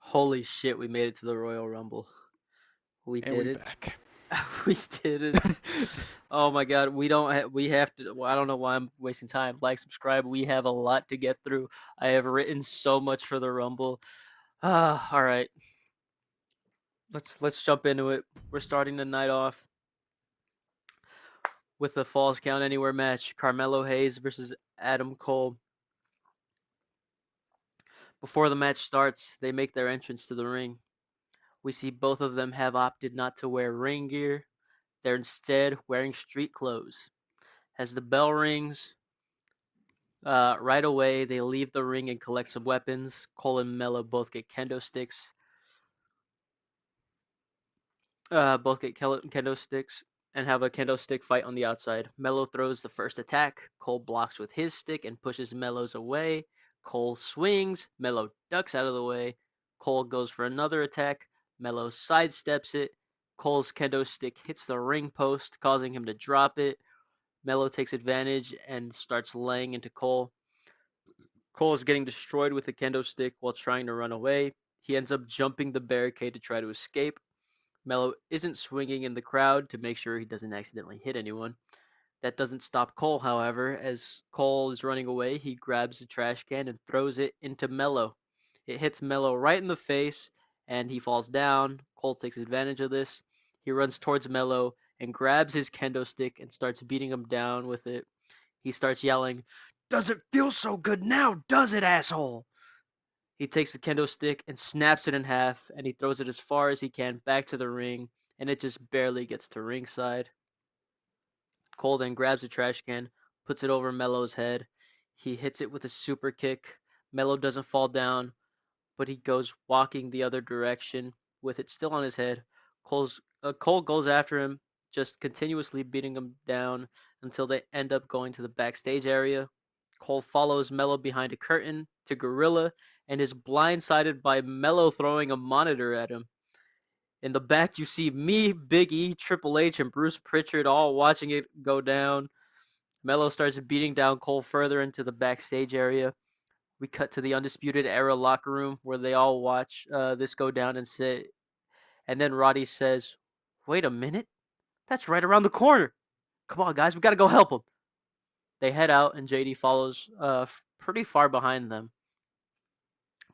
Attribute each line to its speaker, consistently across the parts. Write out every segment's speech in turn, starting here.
Speaker 1: Holy shit, we made it to the Royal Rumble. We
Speaker 2: And
Speaker 1: did
Speaker 2: we
Speaker 1: it.
Speaker 2: back.
Speaker 1: We did it. Oh my god, we have to well, I don't know why I'm wasting time. Like, subscribe. We have a lot to get through. I have written so much for the Rumble. All right. Let's jump into it. We're starting the night off with the Falls Count Anywhere match. Carmelo Hayes versus Adam Cole. Before the match starts, they make their entrance to the ring. We see both of them have opted not to wear ring gear. They're instead wearing street clothes. As the bell rings, right away they leave the ring and collect some weapons. Cole and Mello both get kendo sticks. Kendo sticks and have a kendo stick fight on the outside. Mello throws the first attack. Cole blocks with his stick and pushes Mello's away. Cole swings. Mello ducks out of the way. Cole goes for another attack. Mello sidesteps it. Cole's kendo stick hits the ring post, causing him to drop it. Mello takes advantage and starts laying into Cole. Cole is getting destroyed with a kendo stick while trying to run away. He ends up jumping the barricade to try to escape. Mello isn't swinging in the crowd to make sure he doesn't accidentally hit anyone. That doesn't stop Cole, however. As Cole is running away, he grabs a trash can and throws it into Mello. It hits Mello right in the face, and he falls down. Cole takes advantage of this. He runs towards Mello and grabs his kendo stick and starts beating him down with it. He starts yelling, "Does it feel so good now, does it, asshole?" He takes the kendo stick and snaps it in half, and he throws it as far as he can back to the ring, and it just barely gets to ringside. Cole then grabs a trash can, puts it over Mello's head. He hits it with a super kick. Mello doesn't fall down, but he goes walking the other direction with it still on his head. Cole goes after him, just continuously beating him down until they end up going to the backstage area. Cole follows Mello behind a curtain to Gorilla and is blindsided by Mello throwing a monitor at him. In the back, you see me, Big E, Triple H, and Bruce Pritchard all watching it go down. Mello starts beating down Cole further into the backstage area. We cut to the Undisputed Era locker room where they all watch this go down and sit. And then Roddy says, "Wait a minute, that's right around the corner. Come on, guys, we gotta go help him." They head out, and JD follows pretty far behind them.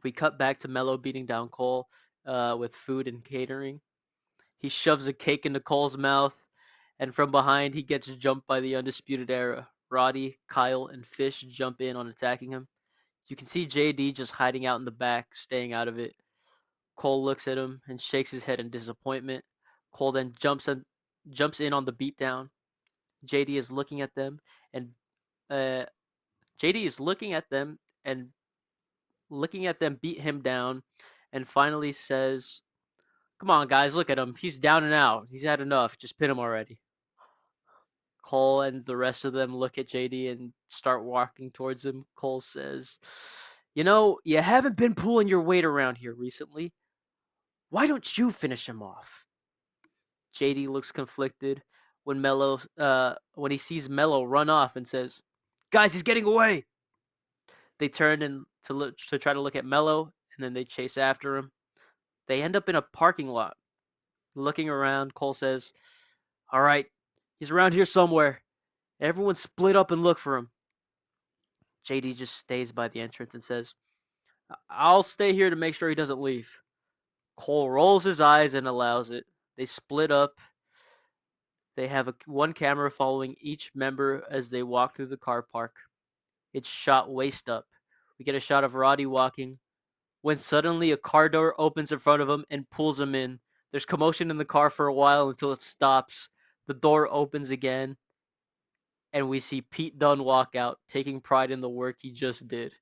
Speaker 1: We cut back to Mello beating down Cole with food and catering. He shoves a cake into Cole's mouth, and from behind, he gets jumped by the Undisputed Era. Roddy, Kyle, and Fish jump in on attacking him. You can see JD just hiding out in the back, staying out of it. Cole looks at him and shakes his head in disappointment. Cole then jumps in on the beatdown. JD is looking at them and uh, JD is and looking at them beat him down, and finally says, "Come on, guys, look at him. He's down and out. He's had enough. Just pin him already." Cole and the rest of them look at JD and start walking towards him. Cole says, "You haven't been pulling your weight around here recently. Why don't you finish him off?" JD looks conflicted when he sees Mello run off and says, "Guys, he's getting away." They turn and to try to look at Mello, and then they chase after him. They end up in a parking lot. Looking around, Cole says, "All right, he's around here somewhere. Everyone split up and look for him." JD just stays by the entrance and says, "I'll stay here to make sure he doesn't leave." Cole rolls his eyes and allows it. They split up. They have one camera following each member as they walk through the car park. It's shot waist up. We get a shot of Roddy walking, when suddenly a car door opens in front of him and pulls him in. There's commotion in the car for a while until it stops. The door opens again, and we see Pete Dunne walk out, taking pride in the work he just did.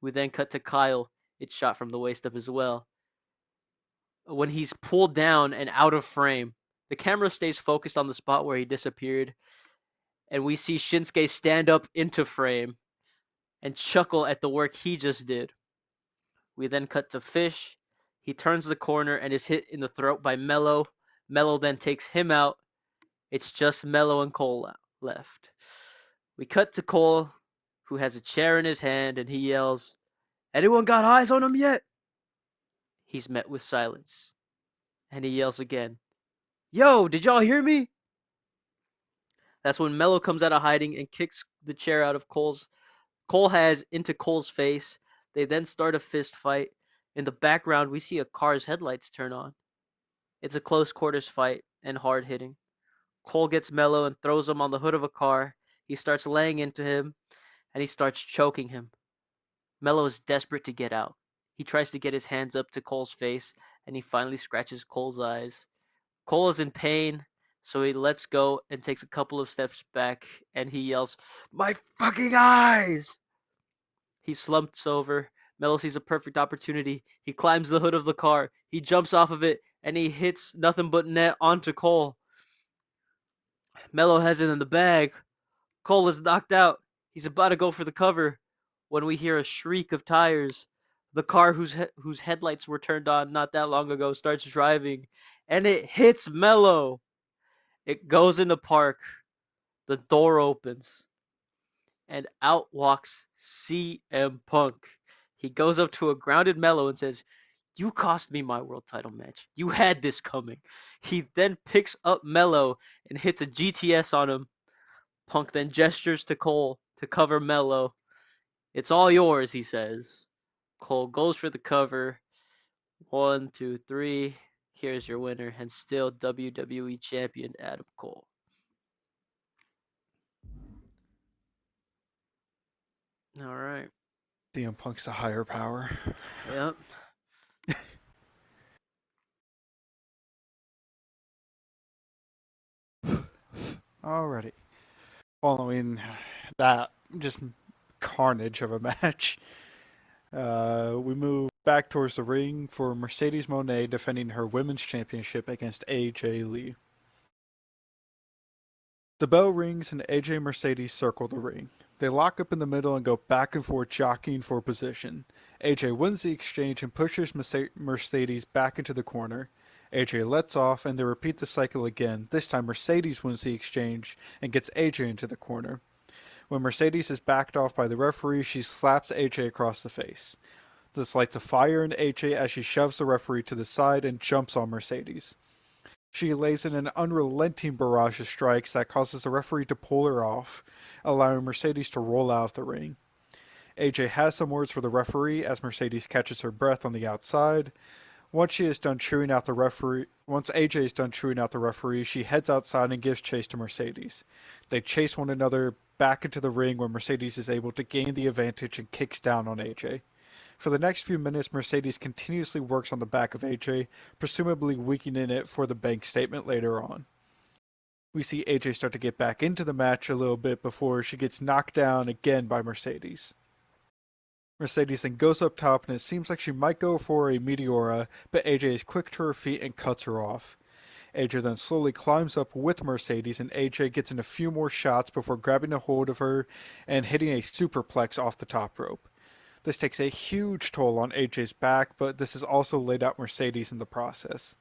Speaker 1: We then cut to Kyle. It's shot from the waist up as well. When he's pulled down and out of frame, the camera stays focused on the spot where he disappeared, and we see Shinsuke stand up into frame and chuckle at the work he just did. We then cut to Fish. He turns the corner and is hit in the throat by Mello. Mello then takes him out. It's just Mello and Cole left. We cut to Cole, who has a chair in his hand, and he yells, "Anyone got eyes on him yet?" He's met with silence, and he yells again, "Yo, did y'all hear me?" That's when Mello comes out of hiding and kicks the chair out of Cole has into Cole's face. They then start a fist fight. In the background, we see a car's headlights turn on. It's a close quarters fight and hard hitting. Cole gets Mello and throws him on the hood of a car. He starts laying into him and he starts choking him. Mello is desperate to get out. He tries to get his hands up to Cole's face and he finally scratches Cole's eyes. Cole is in pain, so he lets go and takes a couple of steps back and he yells, "My fucking eyes!" He slumps over. Mello sees a perfect opportunity. He climbs the hood of the car. He jumps off of it and he hits nothing but net onto Cole. Mello has it in the bag. Cole is knocked out. He's about to go for the cover when we hear a shriek of tires. The car whose headlights were turned on not that long ago starts driving and it hits Mello. It goes in the park. The door opens and out walks CM Punk. He goes up to a grounded Mello and says, "You cost me my world title match. You had this coming." He then picks up Mello and hits a GTS on him. Punk then gestures to Cole to cover Mello. "It's all yours," he says. Cole goes for the cover. 1, 2, 3. Here's your winner and still WWE Champion Adam Cole. All right.
Speaker 2: CM Punk's the higher power.
Speaker 1: Yep.
Speaker 2: Alrighty. Following that just carnage of a match, we move back towards the ring for Mercedes Moné defending her women's championship against AJ Lee. The bell rings and AJ and Mercedes circle the ring. They lock up in the middle and go back and forth jockeying for position. AJ wins the exchange and pushes Mercedes back into the corner. AJ lets off and they repeat the cycle again. This time Mercedes wins the exchange and gets AJ into the corner. When Mercedes is backed off by the referee, she slaps AJ across the face. This lights a fire in AJ as she shoves the referee to the side and jumps on Mercedes. She lays in an unrelenting barrage of strikes that causes the referee to pull her off, allowing Mercedes to roll out of the ring. AJ has some words for the referee as Mercedes catches her breath on the outside. Once AJ is done chewing out the referee, she heads outside and gives chase to Mercedes. They chase one another back into the ring where Mercedes is able to gain the advantage and kicks down on AJ. For the next few minutes, Mercedes continuously works on the back of AJ, presumably weakening it for the bank statement later on. We see AJ start to get back into the match a little bit before she gets knocked down again by Mercedes. Mercedes then goes up top and it seems like she might go for a Meteora, but AJ is quick to her feet and cuts her off. AJ then slowly climbs up with Mercedes and AJ gets in a few more shots before grabbing a hold of her and hitting a superplex off the top rope. This takes a huge toll on AJ's back, but this has also laid out Mercedes in the process.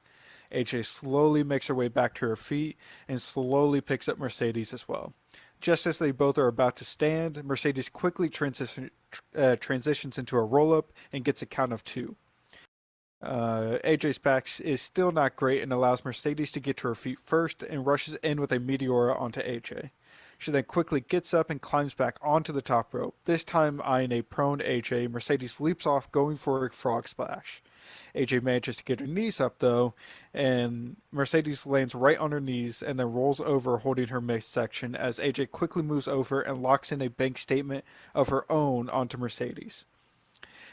Speaker 2: AJ slowly makes her way back to her feet and slowly picks up Mercedes as well. Just as they both are about to stand, Mercedes quickly transitions into a roll up and gets a count of two. AJ's back is still not great and allows Mercedes to get to her feet first and rushes in with a Meteora onto AJ. She then quickly gets up and climbs back onto the top rope. This time eyeing a prone AJ, Mercedes leaps off going for a frog splash. AJ manages to get her knees up though, and Mercedes lands right on her knees and then rolls over holding her midsection as AJ quickly moves over and locks in a bank statement of her own onto Mercedes.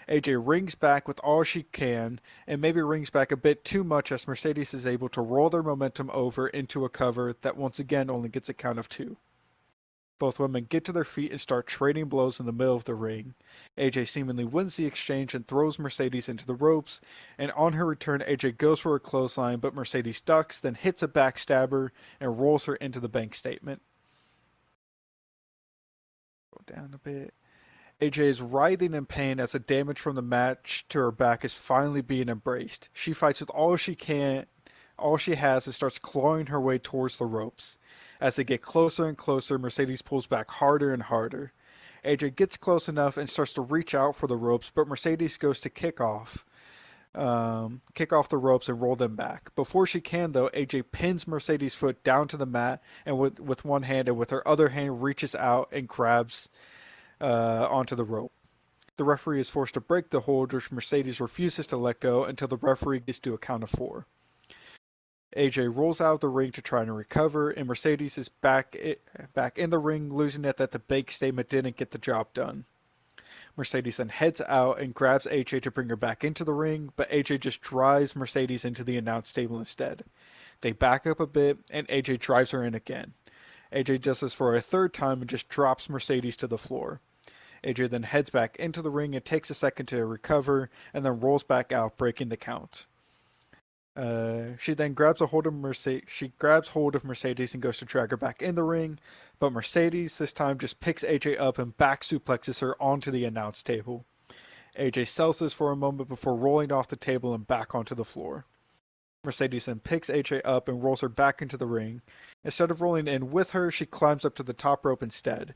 Speaker 2: AJ rings back with all she can, and maybe rings back a bit too much as Mercedes is able to roll their momentum over into a cover that once again only gets a count of two. Both women get to their feet and start trading blows in the middle of the ring. AJ seemingly wins the exchange and throws Mercedes into the ropes, and on her return, AJ goes for a clothesline, but Mercedes ducks, then hits a backstabber and rolls her into the bank statement. Go down a bit. AJ is writhing in pain as the damage from the match to her back is finally being embraced. She fights with all she has and starts clawing her way towards the ropes. As they get closer and closer, Mercedes pulls back harder and harder. AJ gets close enough and starts to reach out for the ropes, but Mercedes goes to kick off. kick off the ropes and roll them back. Before she can, though, AJ pins Mercedes' foot down to the mat and with one hand and with her other hand reaches out and grabs onto the rope. The referee is forced to break the hold, which Mercedes refuses to let go until the referee gets to a count of four. AJ rolls out of the ring to try and recover, and Mercedes is back in the ring, losing it that the bank statement didn't get the job done. Mercedes then heads out and grabs AJ to bring her back into the ring, but AJ just drives Mercedes into the announce table instead. They back up a bit, and AJ drives her in again. AJ does this for a third time and just drops Mercedes to the floor. AJ then heads back into the ring and takes a second to recover, and then rolls back out, breaking the count. She then grabs a hold of Mercedes. She grabs hold of Mercedes and goes to drag her back in the ring, but Mercedes this time just picks AJ up and back suplexes her onto the announce table. AJ sells this for a moment before rolling off the table and back onto the floor. Mercedes then picks AJ up and rolls her back into the ring. Instead of rolling in with her, she climbs up to the top rope instead.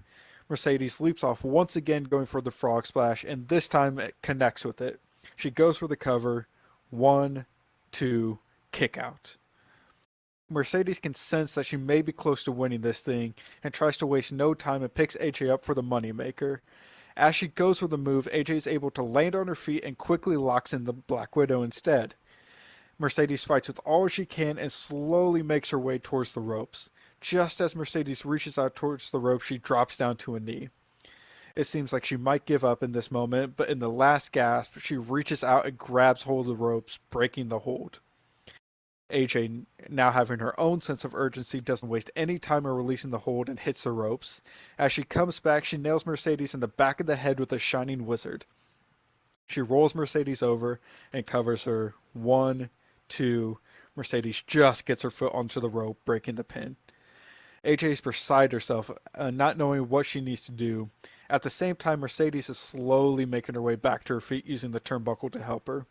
Speaker 2: Mercedes leaps off once again, going for the frog splash, and this time it connects with it. She goes for the cover. One, two, kick out. Mercedes can sense that she may be close to winning this thing and tries to waste no time and picks AJ up for the moneymaker. As she goes for the move, AJ is able to land on her feet and quickly locks in the Black Widow instead. Mercedes fights with all she can and slowly makes her way towards the ropes. Just as Mercedes reaches out towards the rope, she drops down to a knee. It seems like she might give up in this moment, but in the last gasp, she reaches out and grabs hold of the ropes, breaking the hold. AJ, now having her own sense of urgency, doesn't waste any time in releasing the hold and hits the ropes. As she comes back, she nails Mercedes in the back of the head with a shining wizard. She rolls Mercedes over and covers her. One, two. Mercedes just gets her foot onto the rope, breaking the pin. AJ is beside herself, not knowing what she needs to do. At the same time, Mercedes is slowly making her way back to her feet using the turnbuckle to help her.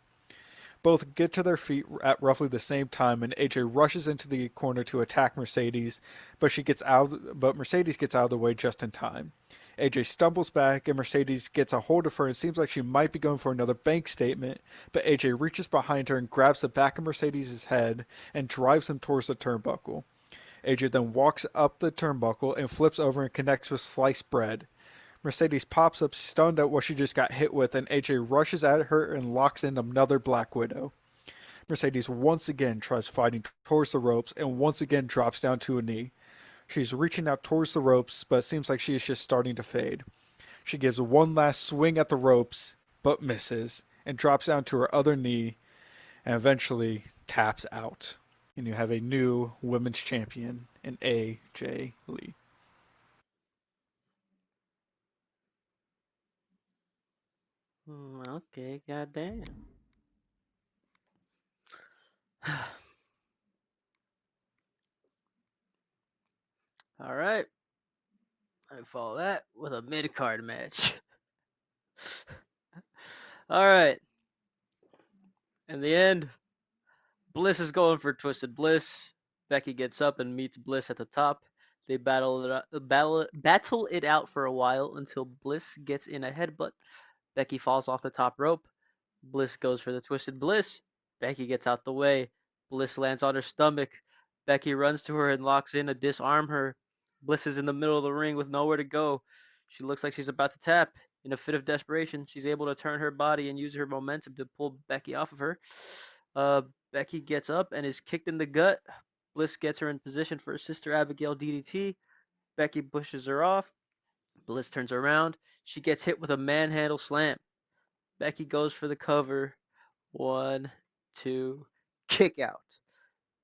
Speaker 2: Both get to their feet at roughly the same time, and AJ rushes into the corner to attack Mercedes, but Mercedes gets out of the way just in time. AJ stumbles back, and Mercedes gets a hold of her and seems like she might be going for another bank statement, but AJ reaches behind her and grabs the back of Mercedes' head and drives him towards the turnbuckle. AJ then walks up the turnbuckle and flips over and connects with sliced bread. Mercedes pops up stunned at what she just got hit with, and AJ rushes at her and locks in another Black Widow. Mercedes once again tries fighting towards the ropes and once again drops down to a knee. She's reaching out towards the ropes, but it seems like she is just starting to fade. She gives one last swing at the ropes, but misses, and drops down to her other knee, and eventually taps out. And you have a new women's champion in AJ Lee.
Speaker 1: Okay, goddamn. All right, I follow that with a mid card match. All right, in the end, Bliss is going for Twisted Bliss. Becky gets up and meets Bliss at the top. They battle it out for a while until Bliss gets in a headbutt. Becky falls off the top rope. Bliss goes for the Twisted Bliss. Becky gets out the way. Bliss lands on her stomach. Becky runs to her and locks in to disarm her. Bliss is in the middle of the ring with nowhere to go. She looks like she's about to tap. In a fit of desperation, she's able to turn her body and use her momentum to pull Becky off of her. Uh, Becky gets up and is kicked in the gut. Bliss gets her in position for a Sister Abigail DDT. Becky pushes her off. Bliss turns around. She gets hit with a manhandle slam. Becky goes for the cover. One, two, kick out.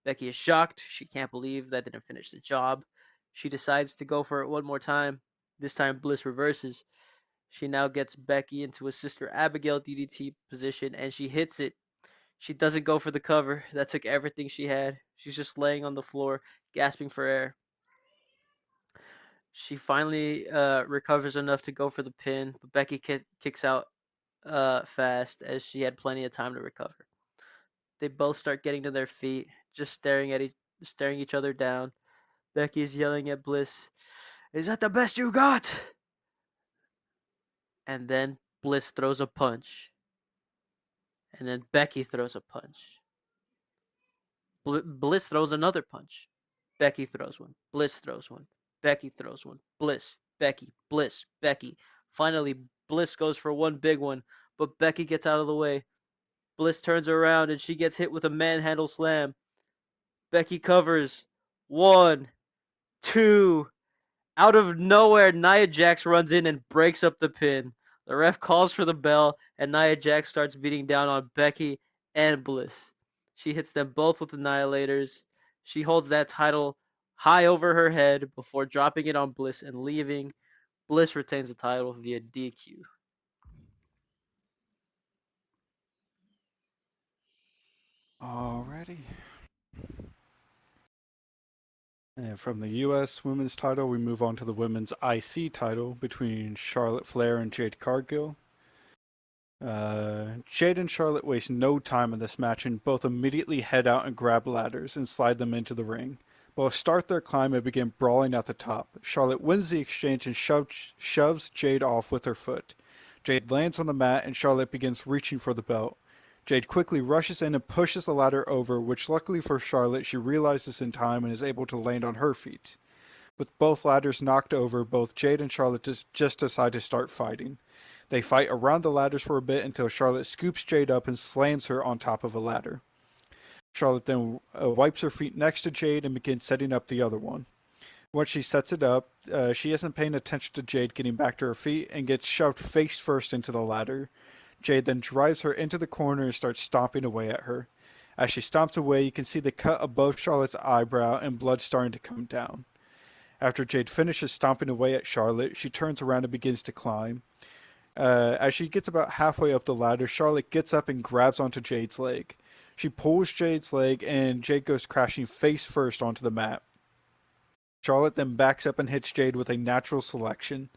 Speaker 1: Becky is shocked. She can't believe that didn't finish the job. She decides to go for it one more time. This time, Bliss reverses. She now gets Becky into a Sister Abigail DDT position and she hits it. She doesn't go for the cover. That took everything she had. She's just laying on the floor, gasping for air. She finally recovers enough to go for the pin, but Becky kicks out fast as she had plenty of time to recover. They both start getting to their feet, just staring each other down. Becky's yelling at Bliss, "Is that the best you got?" And then Bliss throws a punch, And then Becky throws a punch. Bliss throws another punch. Becky throws one. Bliss throws one. Becky throws one. Bliss, Becky, Bliss, Becky. Finally, Bliss goes for one big one, but Becky gets out of the way. Bliss turns around and she gets hit with a manhandle slam. Becky covers. One, two. Out of nowhere, Nia Jax runs in and breaks up the pin. The ref calls for the bell, and Nia Jax starts beating down on Becky and Bliss. She hits them both with annihilators. She holds that title high over her head before dropping it on Bliss and leaving. Bliss retains the title via DQ.
Speaker 2: Alrighty. And from the U.S. women's title, we move on to the women's IC title between Charlotte Flair and Jade Cargill. Jade and Charlotte waste no time in this match and both immediately head out and grab ladders and slide them into the ring. Both start their climb and begin brawling at the top. Charlotte wins the exchange and shoves Jade off with her foot. Jade lands on the mat and Charlotte begins reaching for the belt. Jade quickly rushes in and pushes the ladder over, which luckily for Charlotte she realizes in time and is able to land on her feet. With both ladders knocked over, both Jade and Charlotte just decide to start fighting. They fight around the ladders for a bit until Charlotte scoops Jade up and slams her on top of a ladder. Charlotte then wipes her feet next to Jade and begins setting up the other one. Once she sets it up, she isn't paying attention to Jade getting back to her feet and gets shoved face first into the ladder. Jade then drives her into the corner and starts stomping away at her. As she stomps away, you can see the cut above Charlotte's eyebrow and blood starting to come down. After Jade finishes stomping away at Charlotte, she turns around and begins to climb. As she gets about halfway up the ladder, Charlotte gets up and grabs onto Jade's leg. She pulls Jade's leg, and Jade goes crashing face first onto the mat. Charlotte then backs up and hits Jade with a natural selection.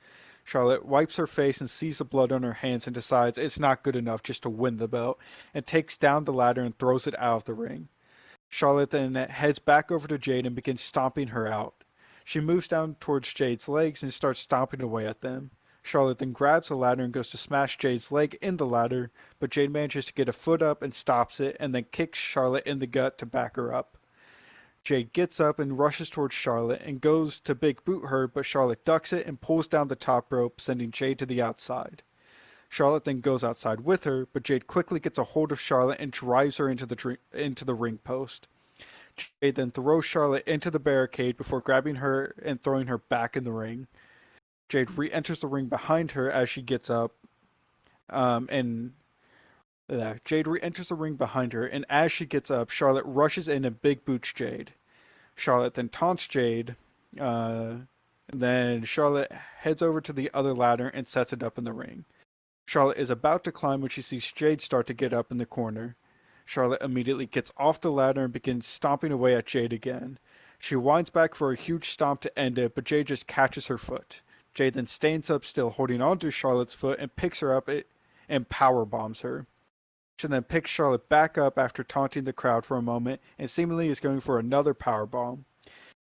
Speaker 2: Charlotte wipes her face and sees the blood on her hands and decides it's not good enough just to win the belt, and takes down the ladder and throws it out of the ring. Charlotte then heads back over to Jade and begins stomping her out. She moves down towards Jade's legs and starts stomping away at them. Charlotte then grabs a ladder and goes to smash Jade's leg in the ladder, but Jade manages to get a foot up and stops it, and then kicks Charlotte in the gut to back her up. Jade gets up and rushes towards Charlotte and goes to big boot her, but Charlotte ducks it and pulls down the top rope, sending Jade to the outside. Charlotte then goes outside with her, but Jade quickly gets a hold of Charlotte and drives her into the ring post. Jade then throws Charlotte into the barricade before grabbing her and throwing her back in the ring. Jade re-enters the ring behind her as she gets up, and Jade re-enters the ring behind her, and as she gets up, Charlotte rushes in and big boots Jade. Charlotte then taunts Jade. Uh, then Charlotte heads over to the other ladder and sets it up in the ring. Charlotte is about to climb when she sees Jade start to get up in the corner. Charlotte immediately gets off the ladder and begins stomping away at Jade again. She winds back for a huge stomp to end it, but Jade just catches her foot. Jade then stands up still, holding onto Charlotte's foot, and picks her up and power bombs her. She then picks Charlotte back up after taunting the crowd for a moment and seemingly is going for another power bomb.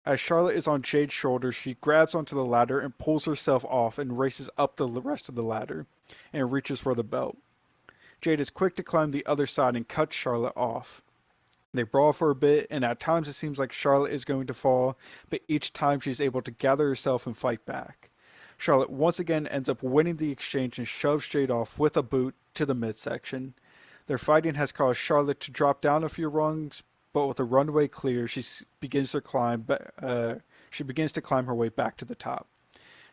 Speaker 2: As Charlotte is on Jade's shoulders, she grabs onto the ladder and pulls herself off and races up the rest of the ladder and reaches for the belt. Jade is quick to climb the other side and cut Charlotte off. They brawl for a bit, and at times it seems like Charlotte is going to fall, but each time she's able to gather herself and fight back. Charlotte once again ends up winning the exchange and shoves Jade off with a boot to the midsection. Their fighting has caused Charlotte to drop down a few rungs, but with the runway clear, begins to climb. She begins to climb her way back to the top.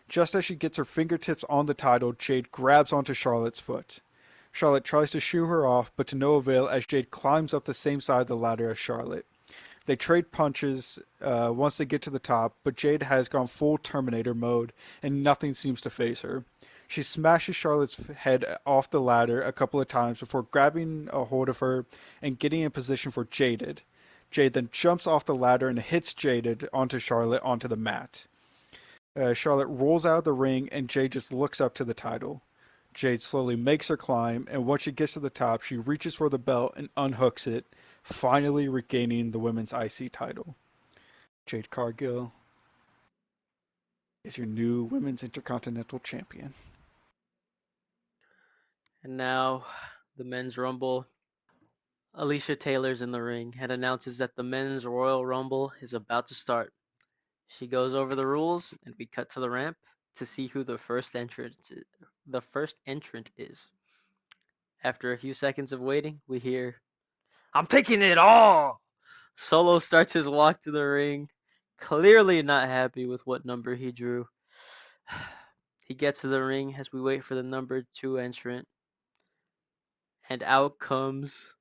Speaker 2: Just as she gets her fingertips on the title, Jade grabs onto Charlotte's foot. Charlotte tries to shoo her off, but to no avail as Jade climbs up the same side of the ladder as Charlotte. They trade punches once they get to the top, but Jade has gone full Terminator mode and nothing seems to phase her. She smashes Charlotte's head off the ladder a couple of times before grabbing a hold of her and getting in position for Jaded. Jade then jumps off the ladder and hits Jaded onto Charlotte onto the mat. Charlotte rolls out of the ring and Jade just looks up to the title. Jade slowly makes her climb, and once she gets to the top, she reaches for the belt and unhooks it, finally regaining the women's IC title. Jade Cargill is your new women's intercontinental champion.
Speaker 1: And now the men's rumble. Alicia Taylor's in the ring and announces that the men's Royal Rumble is about to start. She goes over the rules, and we cut to the ramp to see who the first entrant is. After a few seconds of waiting, we hear, "I'm taking it all!" Solo starts his walk to the ring, clearly not happy with what number he drew. He gets to the ring as we wait for the number 2 entrant, and out comes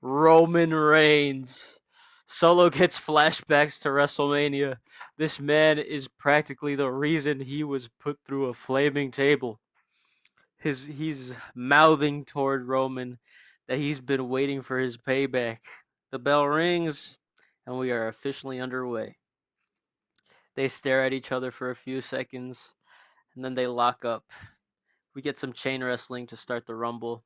Speaker 1: Roman Reigns. Solo gets flashbacks to WrestleMania. This man is practically the reason he was put through a flaming table. He's mouthing toward Roman that he's been waiting for his payback. The bell rings, and we are officially underway. They stare at each other for a few seconds, and then they lock up. We get some chain wrestling to start the Rumble,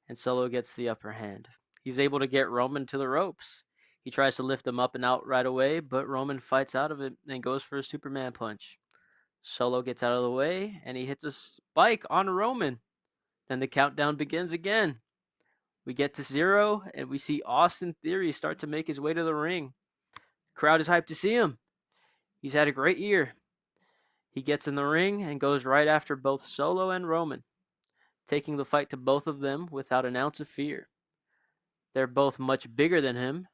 Speaker 1: and Solo gets the upper hand. He's able to get Roman to the ropes. He tries to lift him up and out right away, but Roman fights out of it and goes for a Superman punch. Solo gets out of the way, and he hits a spike on Roman. Then the countdown begins again. We get to 0, and we see Austin Theory start to make his way to the ring. The crowd is hyped to see him. He's had a great year. He gets in the ring and goes right after both Solo and Roman, taking the fight to both of them without an ounce of fear. They're both much bigger than him,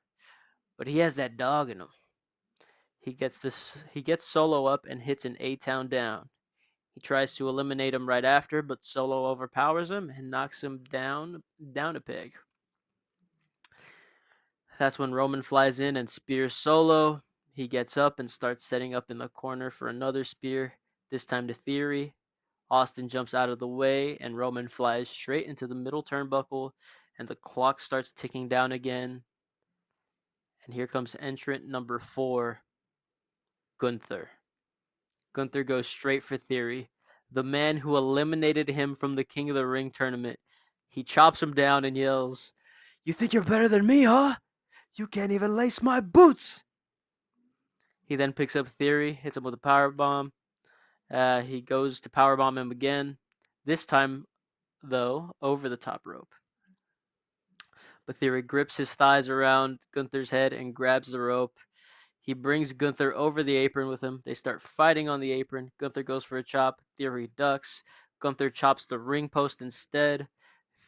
Speaker 1: but he has that dog in him. He gets Solo up and hits an A-Town down. He tries to eliminate him right after, but Solo overpowers him and knocks him down a peg. That's when Roman flies in and spears Solo. He gets up and starts setting up in the corner for another spear, this time to Theory. Austin jumps out of the way, and Roman flies straight into the middle turnbuckle, and the clock starts ticking down again. And here comes entrant number 4, Gunther. Gunther goes straight for Theory, the man who eliminated him from the King of the Ring tournament. He chops him down and yells, "You think you're better than me, huh? You can't even lace my boots!" He then picks up Theory, hits him with a power bomb. He goes to powerbomb him again, this time, though, over the top rope. But Theory grips his thighs around Gunther's head and grabs the rope. He brings Gunther over the apron with him. They start fighting on the apron. Gunther goes for a chop. Theory ducks. Gunther chops the ring post instead.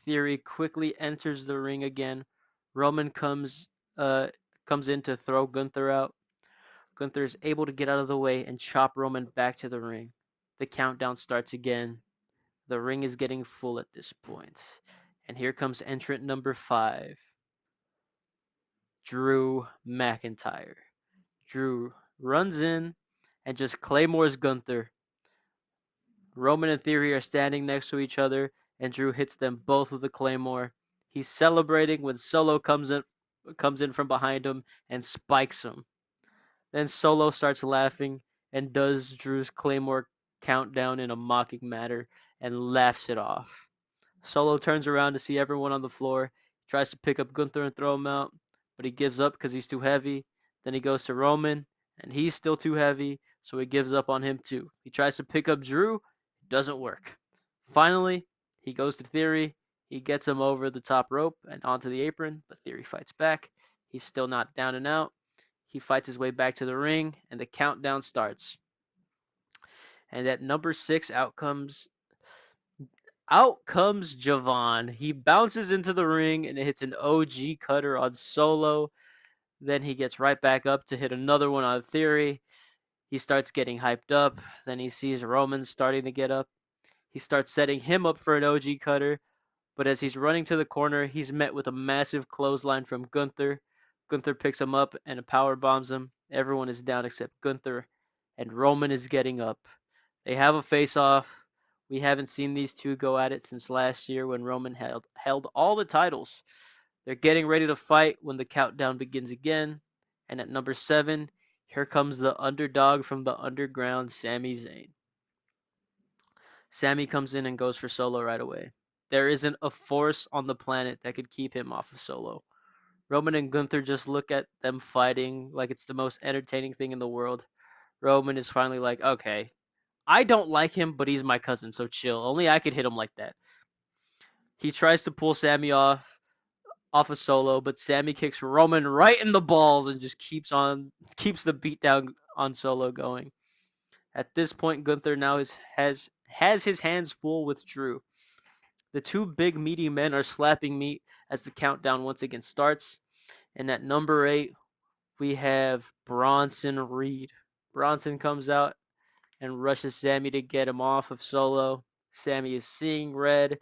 Speaker 1: Theory quickly enters the ring again. Roman uh, comes in to throw Gunther out. Gunther is able to get out of the way and chop Roman back to the ring. The countdown starts again. The ring is getting full at this point. And here comes entrant number 5, Drew McIntyre. Drew runs in and just claymores Gunther. Roman and Theory are standing next to each other, and Drew hits them both with a claymore. He's celebrating when Solo comes in from behind him and spikes him. Then Solo starts laughing and does Drew's claymore countdown in a mocking manner and laughs it off. Solo turns around to see everyone on the floor. He tries to pick up Gunther and throw him out, but he gives up because he's too heavy. Then he goes to Roman, and he's still too heavy, so he gives up on him too. He tries to pick up Drew. It doesn't work. Finally, he goes to Theory. He gets him over the top rope and onto the apron, but Theory fights back. He's still not down and out. He fights his way back to the ring, and the countdown starts. And at number 6, out comes Javon. He bounces into the ring and hits an OG cutter on Solo. Then he gets right back up to hit another one on Theory. He starts getting hyped up. Then he sees Roman starting to get up. He starts setting him up for an OG cutter. But as he's running to the corner, he's met with a massive clothesline from Gunther. Gunther picks him up and power bombs him. Everyone is down except Gunther, and Roman is getting up. They have a face-off. We haven't seen these two go at it since last year when Roman held all the titles. They're getting ready to fight when the countdown begins again. And at number 7, here comes the underdog from the underground, Sami Zayn. Sammy comes in and goes for Solo right away. There isn't a force on the planet that could keep him off of Solo. Roman and Gunther just look at them fighting like it's the most entertaining thing in the world. Roman is finally like, okay, I don't like him, but he's my cousin, so chill. Only I could hit him like that. He tries to pull Sammy off off of Solo, but Sammy kicks Roman right in the balls and just keeps the beatdown on Solo going. At this point, Gunther now has his hands full with Drew. The two big meaty men are slapping meat as the countdown once again starts. And at number 8, we have Bronson Reed. Bronson comes out and rushes Sammy to get him off of Solo. Sammy is seeing red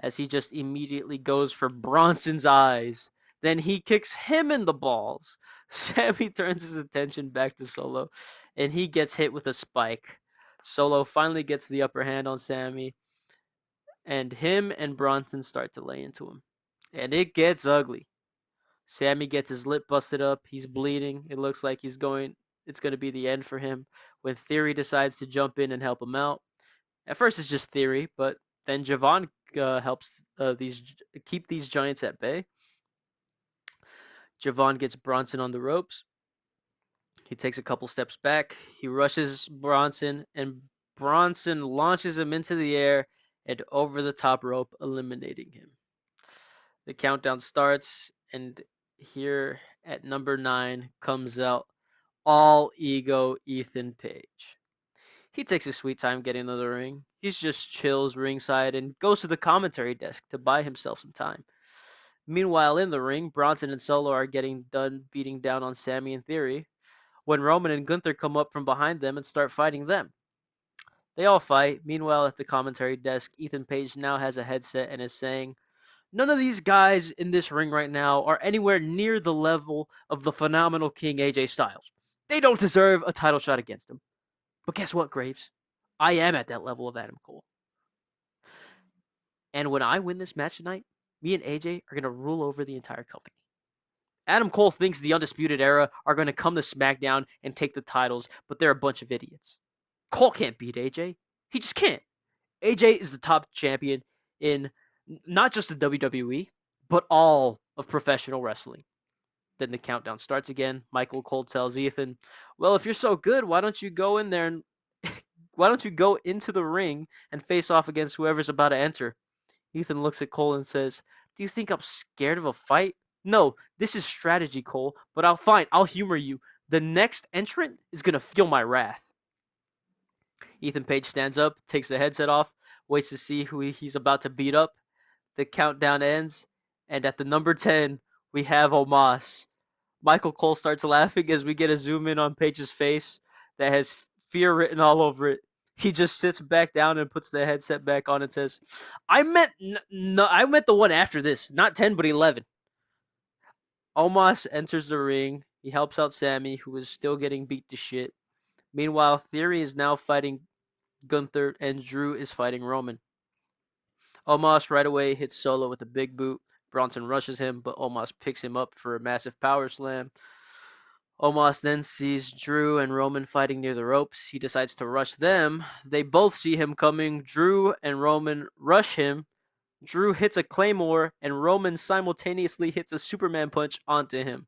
Speaker 1: as he just immediately goes for Bronson's eyes. Then he kicks him in the balls. Sammy turns his attention back to Solo and he gets hit with a spike. Solo finally gets the upper hand on Sammy, and him and Bronson start to lay into him. And it gets ugly. Sammy gets his lip busted up. He's bleeding. It looks like it's going to be the end for him when Theory decides to jump in and help him out. At first, it's just Theory, but then Javon helps these keep these giants at bay. Javon gets Bronson on the ropes. He takes a couple steps back. He rushes Bronson, and Bronson launches him into the air and over the top rope, eliminating him. The countdown starts, and here at number 9 comes out all ego Ethan Page. He takes his sweet time getting to the ring. He's just chills ringside and goes to the commentary desk to buy himself some time. Meanwhile, in the ring, Bronson and Solo are getting done beating down on Sammy and Theory when Roman and Gunther come up from behind them and start fighting them. They all fight. Meanwhile, at the commentary desk, Ethan Page now has a headset and is saying, "None of these guys in this ring right now are anywhere near the level of the phenomenal King AJ Styles. They don't deserve a title shot against him. But guess what, Graves? I am at that level of Adam Cole. And when I win this match tonight, me and AJ are going to rule over the entire company." Adam Cole thinks the Undisputed Era are going to come to SmackDown and take the titles, but they're a bunch of idiots. Cole can't beat AJ. He just can't. AJ is the top champion in not just the WWE, but all of professional wrestling. Then the countdown starts again. Michael Cole tells Ethan, "Well, if you're so good, why don't you go in there and why don't you go into the ring and face off against whoever's about to enter?" Ethan looks at Cole and says, "Do you think I'm scared of a fight? No, this is strategy, Cole, but I'll humor you. The next entrant is going to feel my wrath." Ethan Page stands up, takes the headset off, waits to see who he's about to beat up. The countdown ends, and at the number 10, we have Omos. Michael Cole starts laughing as we get a zoom in on Page's face that has fear written all over it. He just sits back down and puts the headset back on and says, I meant the one after this, not 10 but 11." Omos enters the ring. He helps out Sammy, who is still getting beat to shit. Meanwhile, Theory is now fighting Gunther and Drew is fighting Roman. Omos right away hits Solo with a big boot. Bronson rushes him, but Omos picks him up for a massive power slam. Omos then sees Drew and Roman fighting near the ropes. He decides to rush them. They both see him coming. Drew and Roman rush him. Drew hits a claymore, and Roman simultaneously hits a Superman punch onto him.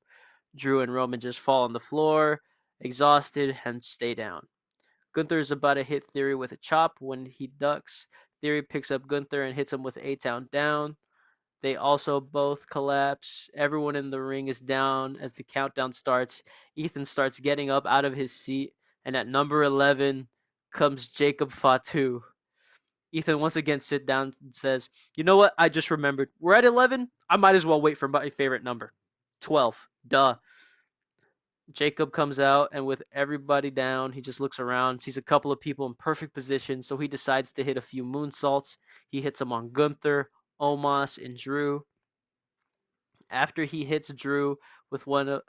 Speaker 1: Drew and Roman just fall on the floor, exhausted, and stay down. Gunther is about to hit Theory with a chop when he ducks. Theory picks up Gunther and hits him with A-Town down. They also both collapse. Everyone in the ring is down as the countdown starts. Ethan starts getting up out of his seat, and at number 11 comes Jacob Fatu. Ethan once again sits down and says, "You know what? I just remembered. We're at 11. I might as well wait for my favorite number. 12. Duh." Jacob comes out, and with everybody down, he just looks around, sees a couple of people in perfect position, so he decides to hit a few moonsaults. He hits them on Gunther, Omos, and Drew. After he hits Drew with one,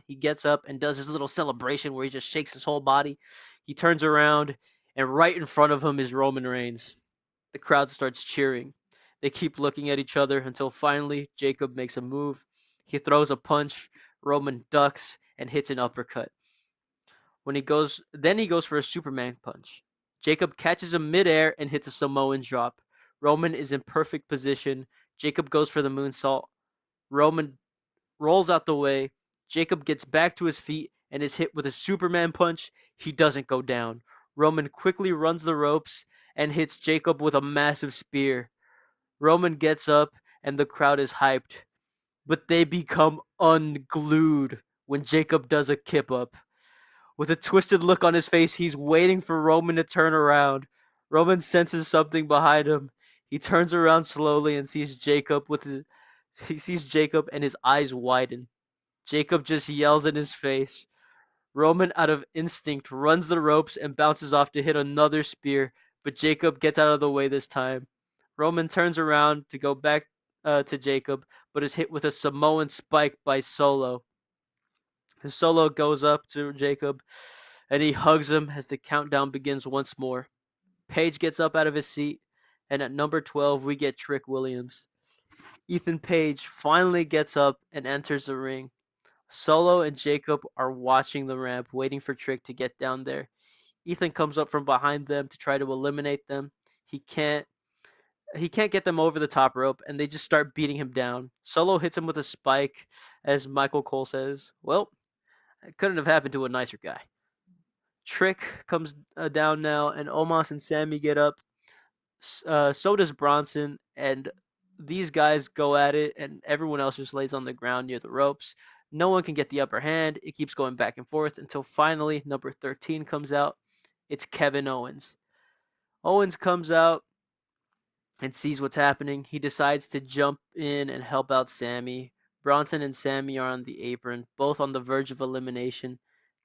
Speaker 1: he gets up and does his little celebration where he just shakes his whole body. He turns around, and right in front of him is Roman Reigns. The crowd starts cheering. They keep looking at each other until finally Jacob makes a move. He throws a punch. Roman ducks and hits an uppercut. Then he goes for a Superman punch. Jacob catches him midair and hits a Samoan drop. Roman is in perfect position. Jacob goes for the moonsault. Roman rolls out the way. Jacob gets back to his feet and is hit with a Superman punch. He doesn't go down. Roman quickly runs the ropes and hits Jacob with a massive spear. Roman gets up and the crowd is hyped, but they become unglued when Jacob does a kip up. With a twisted look on his face, he's waiting for Roman to turn around. Roman senses something behind him. He turns around slowly and he sees Jacob and his eyes widen. Jacob just yells in his face. Roman, out of instinct, runs the ropes and bounces off to hit another spear, but Jacob gets out of the way this time. Roman turns around to go back to Jacob, but is hit with a Samoan spike by Solo. Solo goes up to Jacob and he hugs him as the countdown begins once more. Page gets up out of his seat, and at number 12, we get Trick Williams. Ethan Page finally gets up and enters the ring. Solo and Jacob are watching the ramp, waiting for Trick to get down there. Ethan comes up from behind them to try to eliminate them. He can't he can't get them over the top rope, and they just start beating him down. Solo hits him with a spike, as Michael Cole says, "Well, it couldn't have happened to a nicer guy." Trick comes down now, and Omos and Sammy get up. So does Bronson, and these guys go at it, and everyone else just lays on the ground near the ropes. No one can get the upper hand. It keeps going back and forth until finally number 13 comes out. It's Kevin Owens. Owens comes out and sees what's happening. He decides to jump in and help out Sammy. Bronson and Sammy are on the apron, both on the verge of elimination.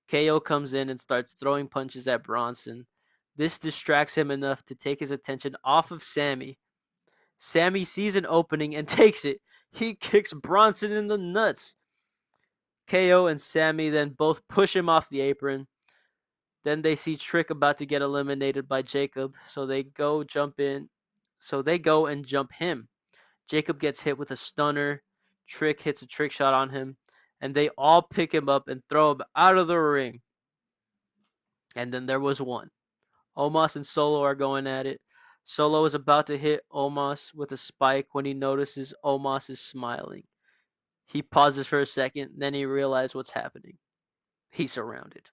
Speaker 1: KO comes in and starts throwing punches at Bronson. This distracts him enough to take his attention off of Sammy. Sammy sees an opening and takes it. He kicks Bronson in the nuts. KO and Sammy then both push him off the apron. Then they see Trick about to get eliminated by Jacob, so they go and jump him. Jacob gets hit with a stunner. Trick hits a trick shot on him, and they all pick him up and throw him out of the ring. And then there was one. Omos and Solo are going at it. Solo is about to hit Omos with a spike when he notices Omos is smiling. He pauses for a second, then he realizes what's happening. He's surrounded.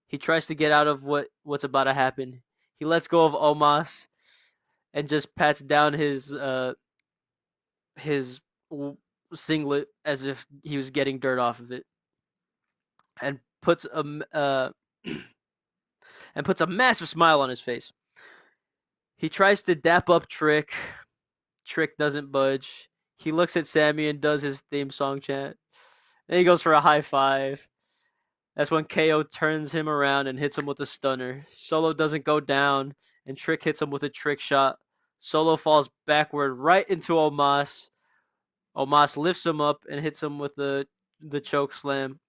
Speaker 1: He tries to get out of what's about to happen. He lets go of Omos and just pats down his singlet as if he was getting dirt off of it, and puts a and puts a massive smile on his face. He tries to dap up Trick. Trick doesn't budge. He looks at Sammy and does his theme song chant. Then he goes for a high five. That's when KO turns him around and hits him with a stunner. Solo doesn't go down, and Trick hits him with a trick shot. Solo falls backward right into Omos. Omos lifts him up and hits him with the choke slam.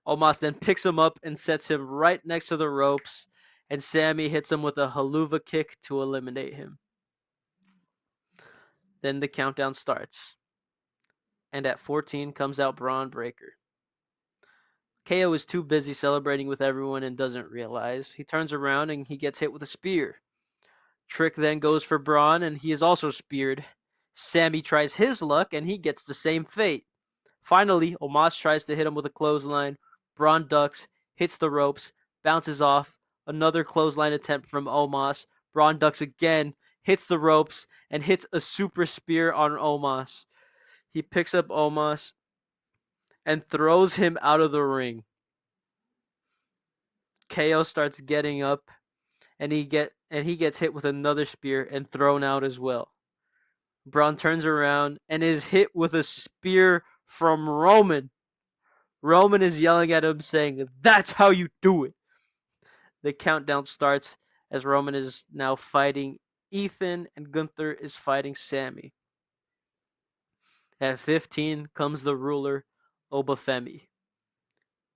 Speaker 1: Omos then picks him up and sets him right next to the ropes, and Sammy hits him with a haluva kick to eliminate him. Then the countdown starts, and at 14 comes out Braun Breaker. KO is too busy celebrating with everyone and doesn't realize. He turns around and he gets hit with a spear. Trick then goes for Braun and he is also speared. Sammy tries his luck and he gets the same fate. Finally, Omos tries to hit him with a clothesline. Braun ducks, hits the ropes, bounces off. Another clothesline attempt from Omos. Braun ducks again, hits the ropes, and hits a super spear on Omos. He picks up Omos and throws him out of the ring. KO starts getting up and he gets hit with another spear and thrown out as well. Braun turns around and is hit with a spear from Roman. Roman is yelling at him saying, "That's how you do it." The countdown starts as Roman is now fighting Ethan and Gunther is fighting Sammy. At 15 comes the ruler, Obafemi.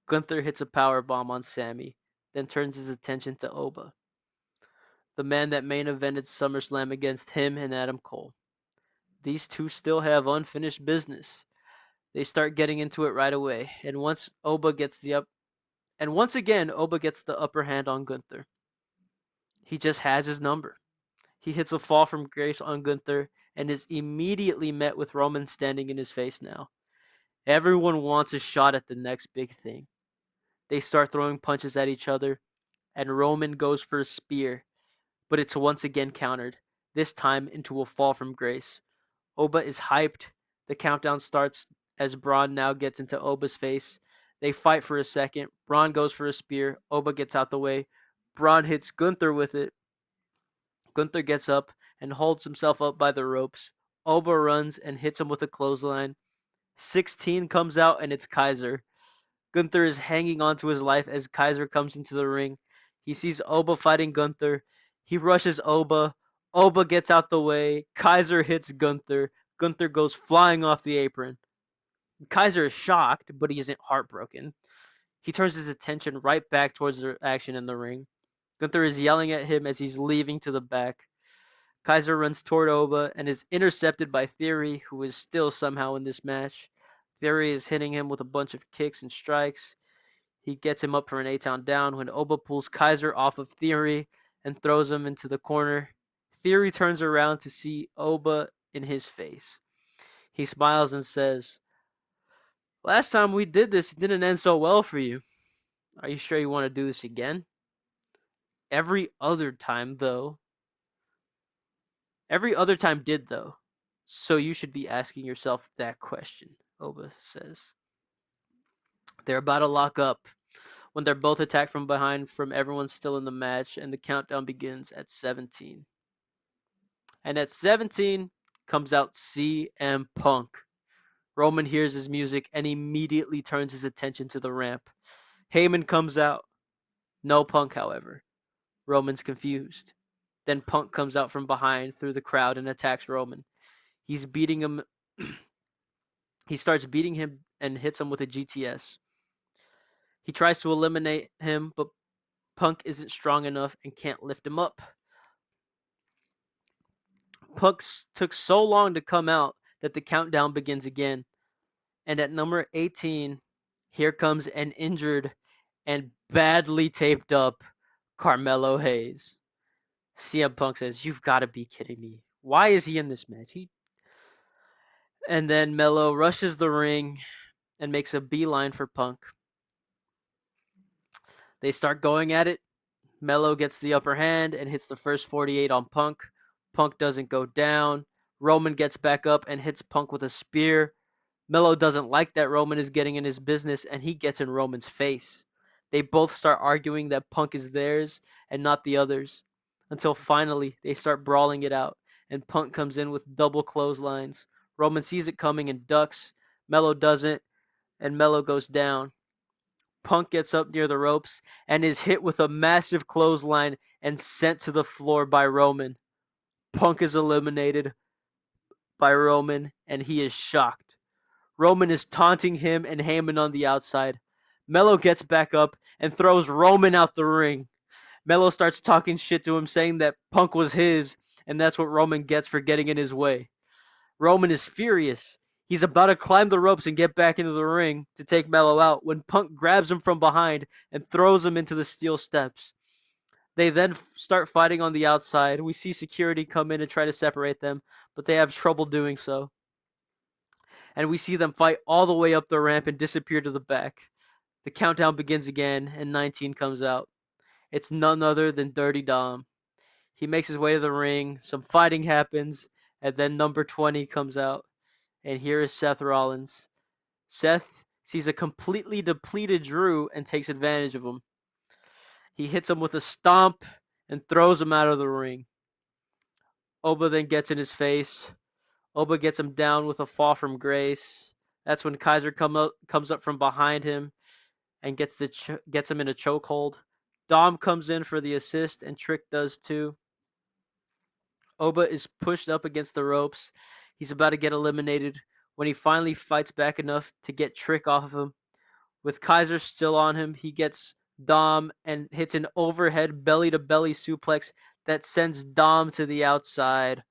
Speaker 1: Gunther hits a power bomb on Sammy, then turns his attention to Oba, the man that main evented SummerSlam against him and Adam Cole. These two still have unfinished business. They start getting into it right away, and once again Oba gets the upper hand on Gunther. He just has his number. He hits a fall from grace on Gunther and is immediately met with Roman standing in his face now. Everyone wants a shot at the next big thing. They start throwing punches at each other, and Roman goes for a spear, but it's once again countered, this time into a fall from grace. Oba is hyped. The countdown starts as Braun now gets into Oba's face. They fight for a second. Braun goes for a spear. Oba gets out the way. Braun hits Gunther with it. Gunther gets up and holds himself up by the ropes. Oba runs and hits him with a clothesline. 16 comes out and it's Kaiser. Gunther is hanging on to his life as Kaiser comes into the ring. He sees Oba fighting Gunther. He rushes Oba. Oba gets out the way. Kaiser hits Gunther. Gunther goes flying off the apron. Kaiser is shocked, but he isn't heartbroken. He turns his attention right back towards the action in the ring. Gunther is yelling at him as he's leaving to the back. Kaiser runs toward Oba and is intercepted by Theory, who is still somehow in this match. Theory is hitting him with a bunch of kicks and strikes. He gets him up for an 8-count down when Oba pulls Kaiser off of Theory and throws him into the corner. Theory turns around to see Oba in his face. He smiles and says, "Last time we did this, it didn't end so well for you. Are you sure you want to do this again?" Every other time, though. Every other time did, though. So you should be asking yourself that question, Oba says. They're about to lock up when they're both attacked from behind from everyone still in the match, and the countdown begins at 17. And at 17 comes out CM Punk. Roman hears his music and immediately turns his attention to the ramp. Heyman comes out. No Punk, however. Roman's confused. Then Punk comes out from behind through the crowd and attacks Roman. He's beating him. He starts beating him and hits him with a GTS. He tries to eliminate him, but Punk isn't strong enough and can't lift him up. Punk took so long to come out that the countdown begins again. And at number 18, here comes an injured and badly taped up Carmelo Hayes. CM Punk says, "You've got to be kidding me. Why is he in this match?" And then Melo rushes the ring and makes a beeline for Punk. They start going at it. Melo gets the upper hand and hits the first 48 on Punk. Punk doesn't go down. Roman gets back up and hits Punk with a spear. Melo doesn't like that Roman is getting in his business and he gets in Roman's face. They both start arguing that Punk is theirs and not the others, until finally they start brawling it out and Punk comes in with double clotheslines. Roman sees it coming and ducks. Melo doesn't, and Melo goes down. Punk gets up near the ropes and is hit with a massive clothesline and sent to the floor by Roman. Punk is eliminated by Roman and he is shocked. Roman is taunting him and Heyman on the outside. Melo gets back up and throws Roman out the ring. Melo starts talking shit to him, saying that Punk was his, and that's what Roman gets for getting in his way. Roman is furious. He's about to climb the ropes and get back into the ring to take Melo out when Punk grabs him from behind and throws him into the steel steps. They then start fighting on the outside. We see security come in and try to separate them, but they have trouble doing so. And we see them fight all the way up the ramp and disappear to the back. The countdown begins again, and 19 comes out. It's none other than Dirty Dom. He makes his way to the ring, some fighting happens, and then number 20 comes out. And here is Seth Rollins. Seth sees a completely depleted Drew and takes advantage of him. He hits him with a stomp and throws him out of the ring. Oba then gets in his face. Oba gets him down with a fall from grace. That's when Kaiser comes up from behind him and gets him in a chokehold. Dom comes in for the assist and Trick does too. Oba is pushed up against the ropes. He's about to get eliminated when he finally fights back enough to get Trick off of him. With Kaiser still on him, he gets Dom and hits an overhead belly to belly suplex that sends Dom to the outside.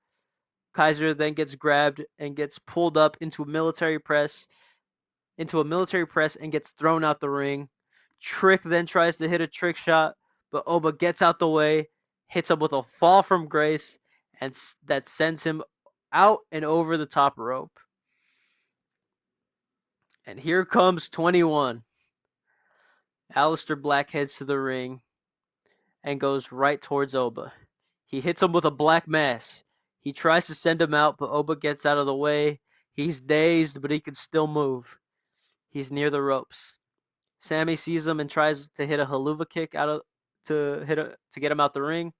Speaker 1: Kaiser then gets grabbed and gets pulled up into a military press and gets thrown out the ring. Trick then tries to hit a trick shot, but Oba gets out the way, hits him with a fall from grace, and that sends him out and over the top rope. And here comes 21. Aleister Black heads to the ring and goes right towards Oba. He hits him with a black mass. He tries to send him out, but Oba gets out of the way. He's dazed, but he can still move. He's near the ropes. Sammy sees him and tries to hit a haluva kick to get him out the ring.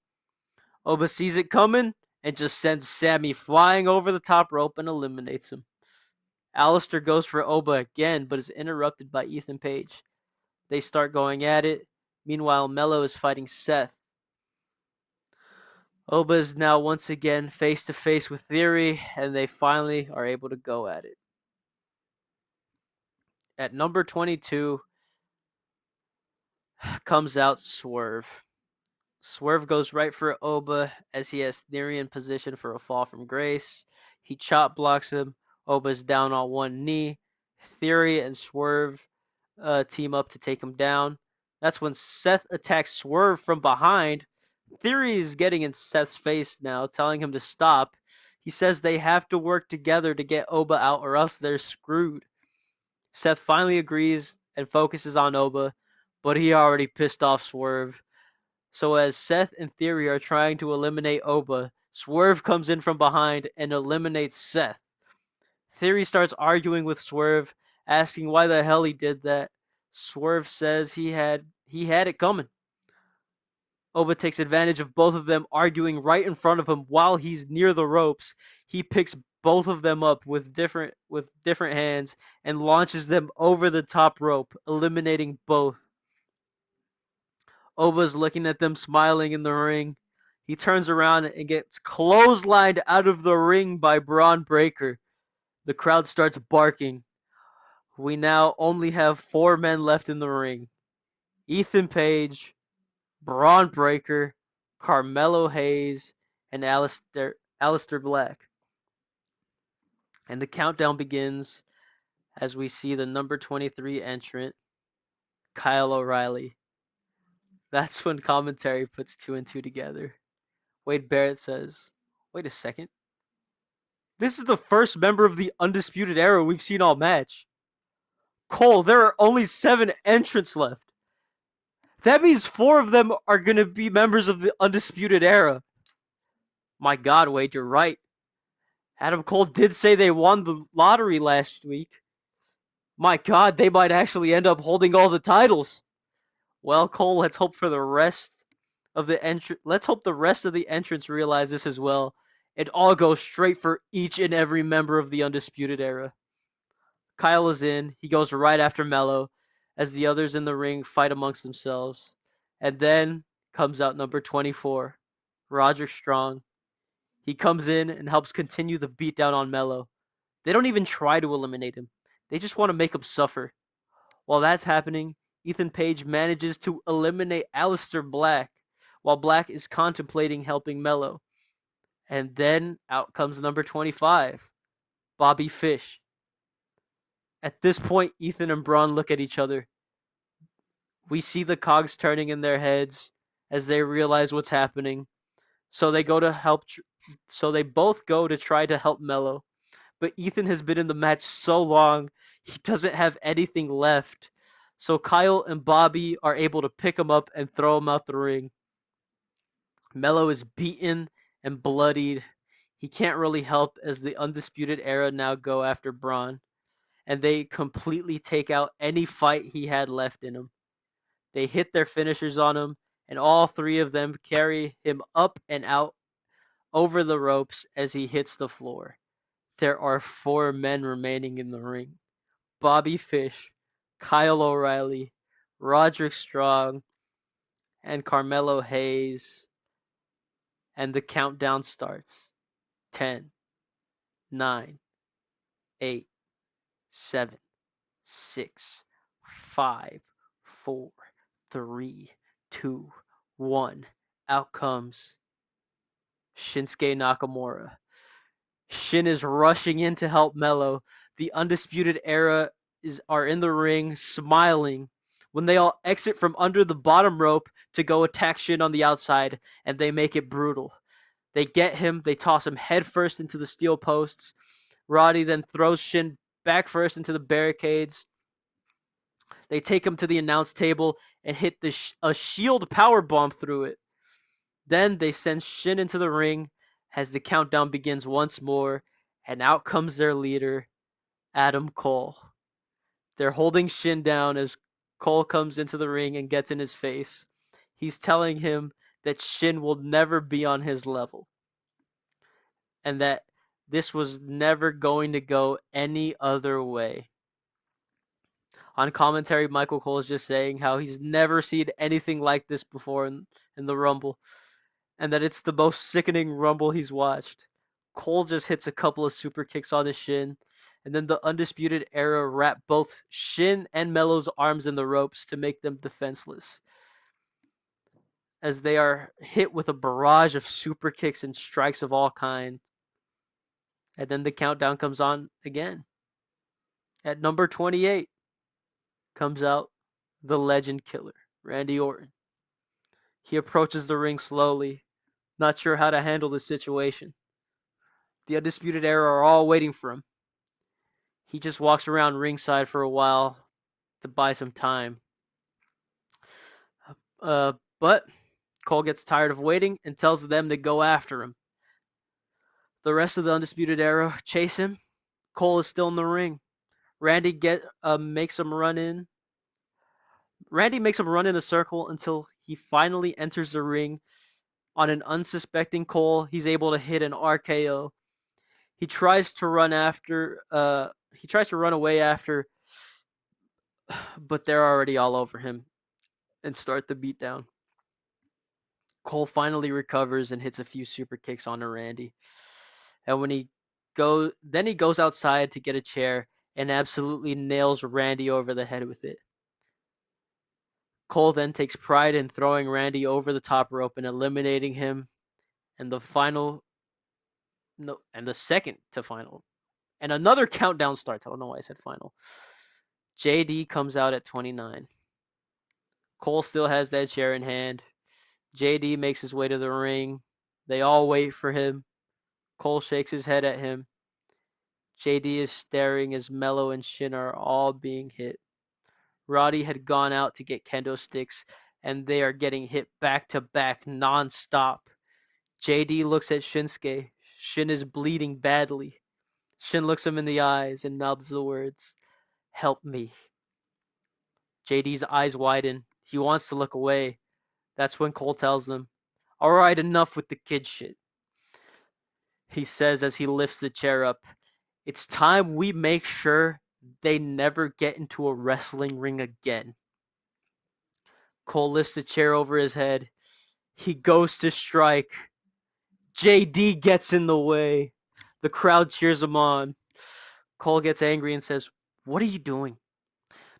Speaker 1: Oba sees it coming and just sends Sammy flying over the top rope and eliminates him. Alistair goes for Oba again, but is interrupted by Ethan Page. They start going at it. Meanwhile, Mello is fighting Seth. Oba is now once again face to face with Theory, and they finally are able to go at it. At number 22 comes out Swerve. Swerve goes right for Oba as he has Theory in position for a fall from grace. He chop blocks him. Oba's down on one knee. Theory and Swerve team up to take him down. That's when Seth attacks Swerve from behind. Theory is getting in Seth's face now, telling him to stop. He says they have to work together to get Oba out or else they're screwed. Seth finally agrees and focuses on Oba, but he already pissed off Swerve. So as Seth and Theory are trying to eliminate Oba, Swerve comes in from behind and eliminates Seth. Theory starts arguing with Swerve, asking why the hell he did that. Swerve says he had it coming. Oba takes advantage of both of them arguing right in front of him while he's near the ropes. He picks both of them up with different hands and launches them over the top rope, eliminating both. Oba's looking at them smiling in the ring. He turns around and gets clotheslined out of the ring by Braun Breaker. The crowd starts barking. We now only have 4 men left in the ring. Ethan Page, Braun Breaker, Carmelo Hayes, and Aleister Black. And the countdown begins as we see the number 23 entrant, Kyle O'Reilly. That's when commentary puts 2 and 2 together. Wade Barrett says, wait a second. This is the first member of the Undisputed Era we've seen all match. Cole, there are only 7 entrants left. That means 4 of them are going to be members of the Undisputed Era. My God, Wade, you're right. Adam Cole did say they won the lottery last week. My God, they might actually end up holding all the titles. Well, Cole, let's hope for the rest of the Let's hope the rest of the entrants realize this as well, and all go straight for each and every member of the Undisputed Era. Kyle is in. He goes right after Mello as the others in the ring fight amongst themselves. And then comes out number 24, Roderick Strong. He comes in and helps continue the beatdown on Mello. They don't even try to eliminate him. They just want to make him suffer. While that's happening, Ethan Page manages to eliminate Aleister Black while Black is contemplating helping Mello. And then out comes number 25, Bobby Fish. At this point, Ethan and Braun look at each other. We see the cogs turning in their heads as they realize what's happening. So they go to help. So they both go to try to help Mello. But Ethan has been in the match so long, he doesn't have anything left. So Kyle and Bobby are able to pick him up and throw him out the ring. Mello is beaten and bloodied. He can't really help as the Undisputed Era now go after Braun. And they completely take out any fight he had left in him. They hit their finishers on him, and all 3 of them carry him up and out over the ropes as he hits the floor. There are 4 men remaining in the ring. Bobby Fish, Kyle O'Reilly, Roderick Strong, and Carmelo Hayes. And the countdown starts. 10, 9, 8, 7, 6, 5, 4, 3, 2, 1. Out comes Shinsuke Nakamura. Shin is rushing in to help Mello. The Undisputed Era are in the ring, smiling, when they all exit from under the bottom rope to go attack Shin on the outside, and they make it brutal. They get him, they toss him headfirst into the steel posts. Roddy then throws Shin back first into the barricades. They take him to the announce table and hit a shield power bomb through it. Then they send Shin into the ring, as the countdown begins once more, and out comes their leader, Adam Cole. They're holding Shin down as Cole comes into the ring and gets in his face. He's telling him that Shin will never be on his level and that this was never going to go any other way. On commentary, Michael Cole is just saying how he's never seen anything like this before in the Rumble, and that it's the most sickening Rumble he's watched. Cole just hits a couple of super kicks on his Shin, and then the Undisputed Era wrap both Shin and Melo's arms in the ropes to make them defenseless, as they are hit with a barrage of super kicks and strikes of all kinds. And then the countdown comes on again. At number 28 comes out the Legend Killer, Randy Orton. He approaches the ring slowly, not sure how to handle the situation. The Undisputed Era are all waiting for him. He just walks around ringside for a while to buy some time. But Cole gets tired of waiting and tells them to go after him. The rest of the Undisputed Era chase him. Cole is still in the ring. Makes him run in. Randy makes him run in a circle until he finally enters the ring. On an unsuspecting Cole, he's able to hit an RKO. He tries to run after. He tries to run away after, but they're already all over him and start the beatdown. Cole finally recovers and hits a few super kicks onto Randy. And then he goes outside to get a chair and absolutely nails Randy over the head with it. Cole then takes pride in throwing Randy over the top rope and eliminating him. And the final, no, and the second to final, and another countdown starts. I don't know why I said final. JD comes out at 29. Cole still has that chair in hand. JD makes his way to the ring. They all wait for him. Cole shakes his head at him. JD is staring as Mello and Shin are all being hit. Roddy had gone out to get kendo sticks, and they are getting hit back to back non-stop. JD looks at Shinsuke. Shin is bleeding badly. Shin looks him in the eyes and mouths the words, "Help me." JD's eyes widen. He wants to look away. That's when Cole tells them, "All right, enough with the kid shit." He says as he lifts the chair up, "It's time we make sure they never get into a wrestling ring again." Cole lifts the chair over his head. He goes to strike. JD gets in the way. The crowd cheers him on. Cole gets angry and says, "What are you doing?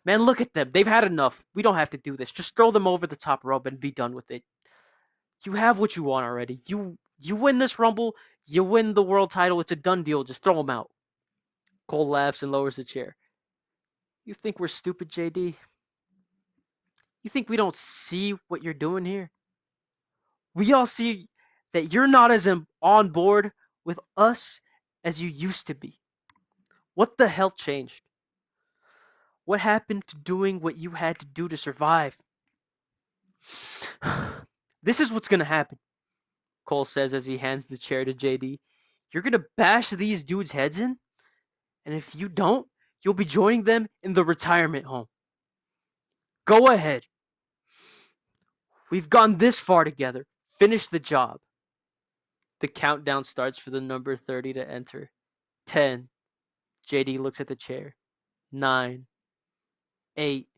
Speaker 1: Man, look at them. They've had enough. We don't have to do this. Just throw them over the top rope and be done with it. You have what you want already. You win this Rumble. You win the world title. It's a done deal. Just throw them out." Cole laughs and lowers the chair. "You think we're stupid, JD? You think we don't see what you're doing here? We all see that you're not as on board with us as you used to be. What the hell changed? What happened to doing what you had to do to survive?" "This is what's going to happen," Cole says as he hands the chair to JD. "You're going to bash these dudes' heads in, and if you don't, you'll be joining them in the retirement home. Go ahead. We've gone this far together. Finish the job." The countdown starts for the number 30 to enter. 10. JD looks at the chair. 9. 8.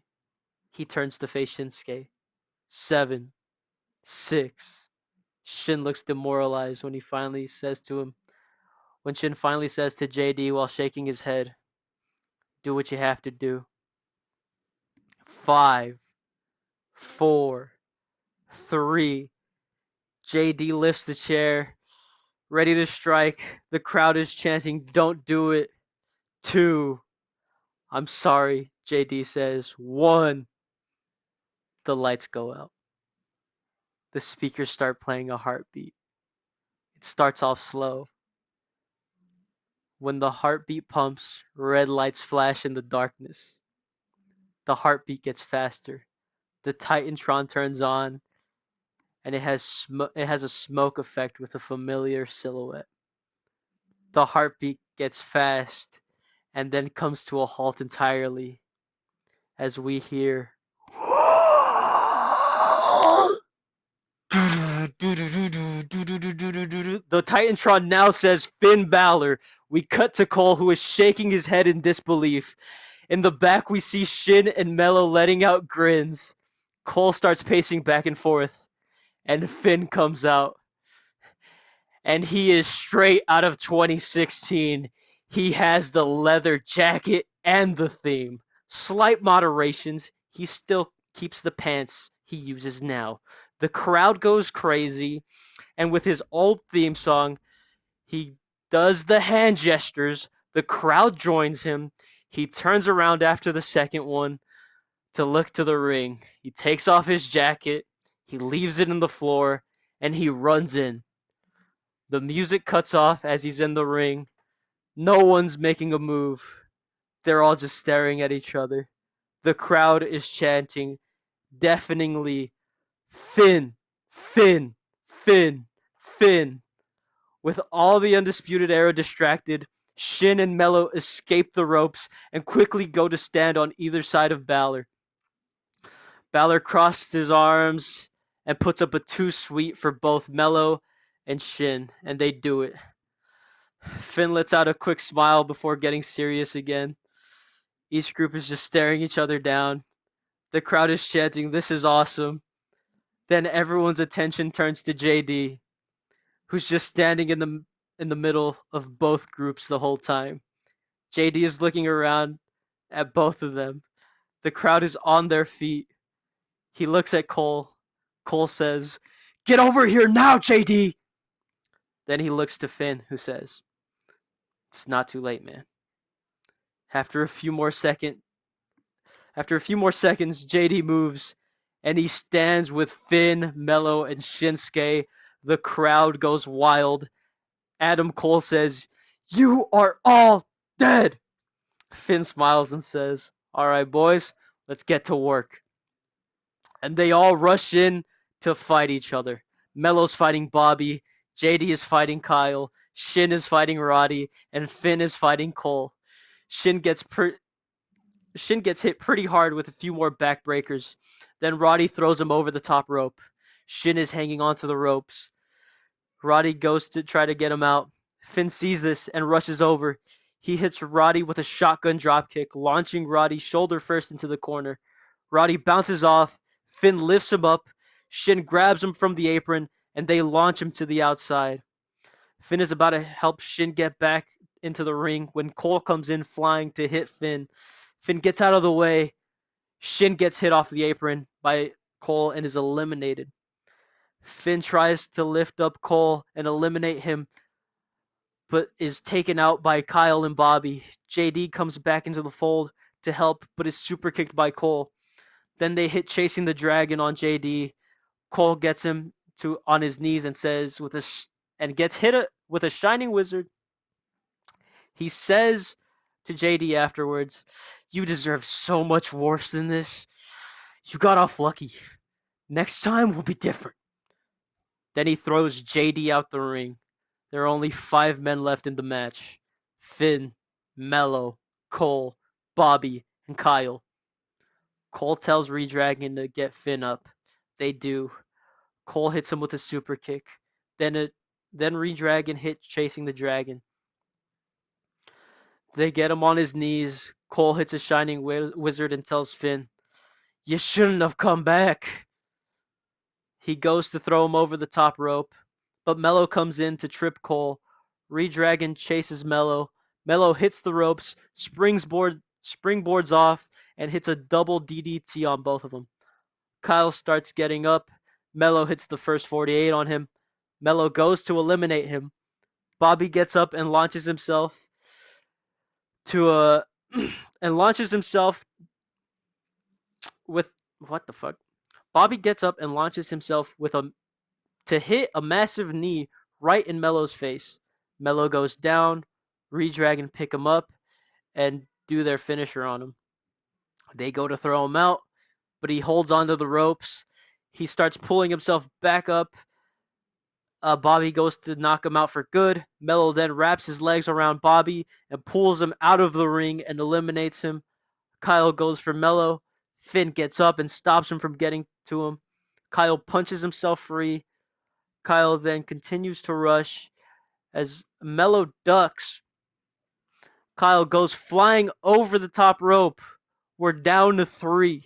Speaker 1: He turns to face Shinsuke. 7. 6. Shin looks demoralized when Shin finally says to JD while shaking his head, "Do what you have to do." 5. 4. 3. JD lifts the chair, ready to strike. The crowd is chanting, "Don't do it." 2. "I'm sorry," JD says. 1. The lights go out. The speakers start playing a heartbeat. It starts off slow. When the heartbeat pumps, red lights flash in the darkness. The heartbeat gets faster. The Titantron turns on, and it has a smoke effect with a familiar silhouette. The heartbeat gets fast and then comes to a halt entirely as we hear the Titantron now says Finn Balor. We cut to Cole, who is shaking his head in disbelief. In the back, we see Shin and Mello letting out grins. Cole starts pacing back and forth, and Finn comes out. And he is straight out of 2016. He has the leather jacket and the theme. Slight moderations. He still keeps the pants he uses now. The crowd goes crazy, and with his old theme song, he does the hand gestures. The crowd joins him. He turns around after the second one to look to the ring. He takes off his jacket, he leaves it in the floor, and he runs in. The music cuts off as he's in the ring. No one's making a move. They're all just staring at each other. The crowd is chanting deafeningly, Finn, Finn, Finn, Finn. With all the Undisputed Era distracted, Shin and Mello escape the ropes and quickly go to stand on either side of Balor. Balor crosses his arms and puts up a two sweet for both Mello and Shin, and they do it. Finn lets out a quick smile before getting serious again. Each group is just staring each other down. The crowd is chanting, "This is awesome." Then everyone's attention turns to JD, who's just standing in the middle of both groups the whole time. JD is looking around at both of them. The crowd is on their feet. He looks at Cole. Cole says, "Get over here now, JD." Then he looks to Finn, who says, "It's not too late, man." After a few more seconds, JD moves and he stands with Finn, Mello, and Shinsuke. The crowd goes wild. Adam Cole says, "You are all dead." Finn smiles and says, "All right, boys, let's get to work." And they all rush in to fight each other. Mello's fighting Bobby, JD is fighting Kyle, Shin is fighting Roddy, and Finn is fighting Cole. Shin gets hit pretty hard with a few more backbreakers. Then Roddy throws him over the top rope. Shin is hanging onto the ropes. Roddy goes to try to get him out. Finn sees this and rushes over. He hits Roddy with a shotgun dropkick, launching Roddy shoulder first into the corner. Roddy bounces off. Finn lifts him up. Shin grabs him from the apron, and they launch him to the outside. Finn is about to help Shin get back into the ring when Cole comes in flying to hit Finn. Finn gets out of the way. Shin gets hit off the apron by Cole and is eliminated. Finn tries to lift up Cole and eliminate him, but is taken out by Kyle and Bobby. JD comes back into the fold to help, but is super kicked by Cole. Then they hit Chasing the Dragon on JD. Cole gets him to on his knees and says and gets with a Shining Wizard. He says to JD afterwards, "You deserve so much worse than this. You got off lucky. Next time will be different." Then he throws JD out the ring. There are only 5 men left in the match: Finn, Mello, Cole, Bobby, and Kyle. Cole tells Redragon to get Finn up. They do. Cole hits him with a super kick. Then Redragon hits Chasing the Dragon. They get him on his knees. Cole hits a Shining Wizard and tells Finn, "You shouldn't have come back." He goes to throw him over the top rope, but Mello comes in to trip Cole. Redragon chases Mello. Mello hits the ropes, springboards off, and hits a double DDT on both of them. Kyle starts getting up. Mello hits the first 48 on him. Mello goes to eliminate him. Bobby gets up and launches himself to a and launches himself with what the fuck? Bobby gets up and launches himself with a to hit a massive knee right in Mello's face. Mello goes down. Redragon pick him up and do their finisher on him. They go to throw him out, but he holds onto the ropes. He starts pulling himself back up. Bobby goes to knock him out for good. Mello then wraps his legs around Bobby and pulls him out of the ring and eliminates him. Kyle goes for Mello. Finn gets up and stops him from getting to him. Kyle punches himself free. Kyle then continues to rush as Mello ducks. Kyle goes flying over the top rope. We're down to 3.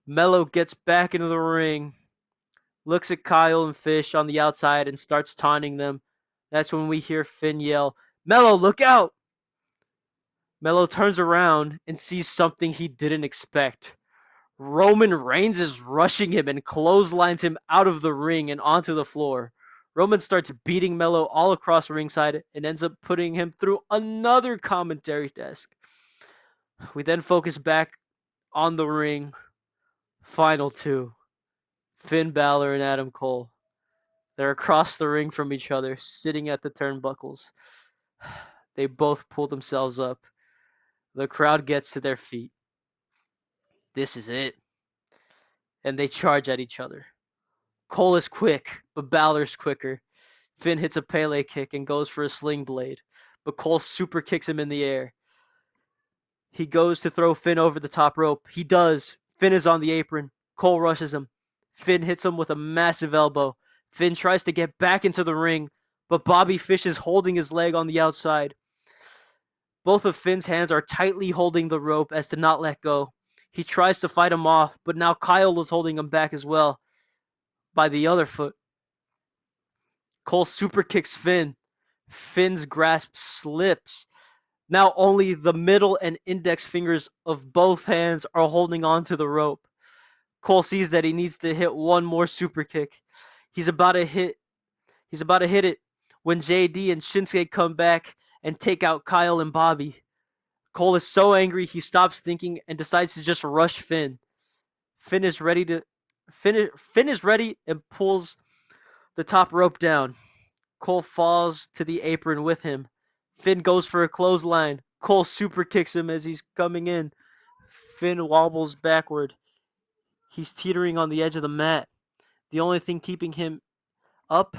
Speaker 1: Mello gets back into the ring, looks at Kyle and Fish on the outside and starts taunting them. That's when we hear Finn yell, "Mello, look out!" Mello turns around and sees something he didn't expect. Roman Reigns is rushing him and clotheslines him out of the ring and onto the floor. Roman starts beating Mello all across ringside and ends up putting him through another commentary desk. We then focus back on the ring. Final 2. Finn Balor and Adam Cole. They're across the ring from each other, sitting at the turnbuckles. They both pull themselves up. The crowd gets to their feet. This is it. And they charge at each other. Cole is quick, but Balor's quicker. Finn hits a Pele kick and goes for a sling blade, but Cole super kicks him in the air. He goes to throw Finn over the top rope. He does. Finn is on the apron. Cole rushes him. Finn hits him with a massive elbow. Finn tries to get back into the ring, but Bobby Fish is holding his leg on the outside. Both of Finn's hands are tightly holding the rope as to not let go. He tries to fight him off, but now Kyle is holding him back as well by the other foot. Cole super kicks Finn. Finn's grasp slips. Now only the middle and index fingers of both hands are holding on to the rope. Cole sees that he needs to hit one more super kick. He's about to hit he's about to hit it when JD and Shinsuke come back and take out Kyle and Bobby. Cole is so angry he stops thinking and decides to just rush Finn. Finn is ready to Finn is ready and pulls the top rope down. Cole falls to the apron with him. Finn goes for a clothesline. Cole super kicks him as he's coming in. Finn wobbles backward. He's teetering on the edge of the mat. The only thing keeping him up,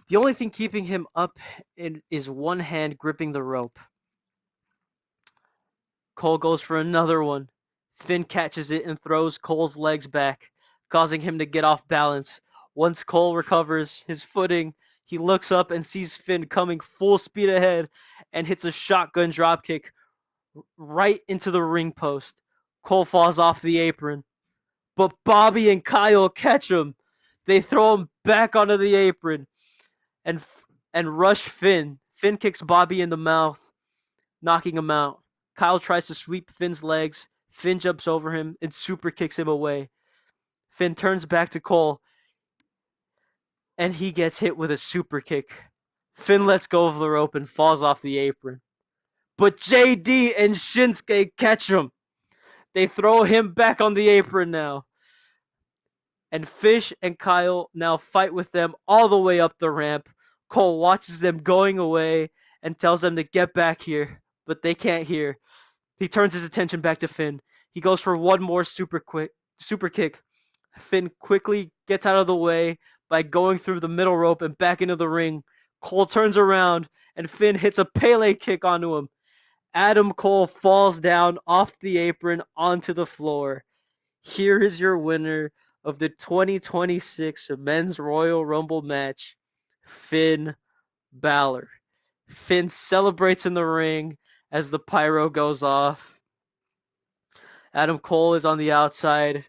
Speaker 1: the only thing keeping him up is one hand gripping the rope. Cole goes for another one. Finn catches it and throws Cole's legs back, causing him to get off balance. Once Cole recovers his footing, he looks up and sees Finn coming full speed ahead and hits a shotgun dropkick right into the ring post. Cole falls off the apron, but Bobby and Kyle catch him. They throw him back onto the apron and rush Finn. Finn kicks Bobby in the mouth, knocking him out. Kyle tries to sweep Finn's legs. Finn jumps over him and super kicks him away. Finn turns back to Cole and he gets hit with a super kick. Finn lets go of the rope and falls off the apron. But JD and Shinsuke catch him. They throw him back on the apron now. And Fish and Kyle now fight with them all the way up the ramp. Cole watches them going away and tells them to get back here, but they can't hear. He turns his attention back to Finn. He goes for one more super kick. Finn quickly gets out of the way by going through the middle rope and back into the ring. Cole turns around and Finn hits a Pele kick onto him. Adam Cole falls down off the apron onto the floor. Here is your winner of the 2026 Men's Royal Rumble match, Finn Balor. Finn celebrates in the ring as the pyro goes off. Adam Cole is on the outside,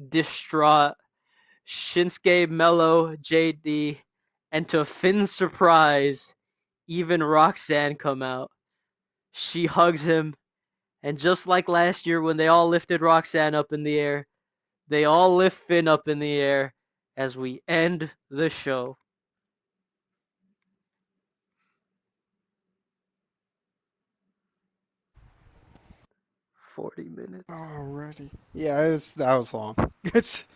Speaker 1: distraught. Shinsuke, Mello, JD, and to Finn's surprise, even Roxanne come out. She hugs him, and just like last year when they all lifted Roxanne up in the air, they all lift Finn up in the air as we end the show. 40 minutes.
Speaker 2: Alrighty. Yeah, that was long. It's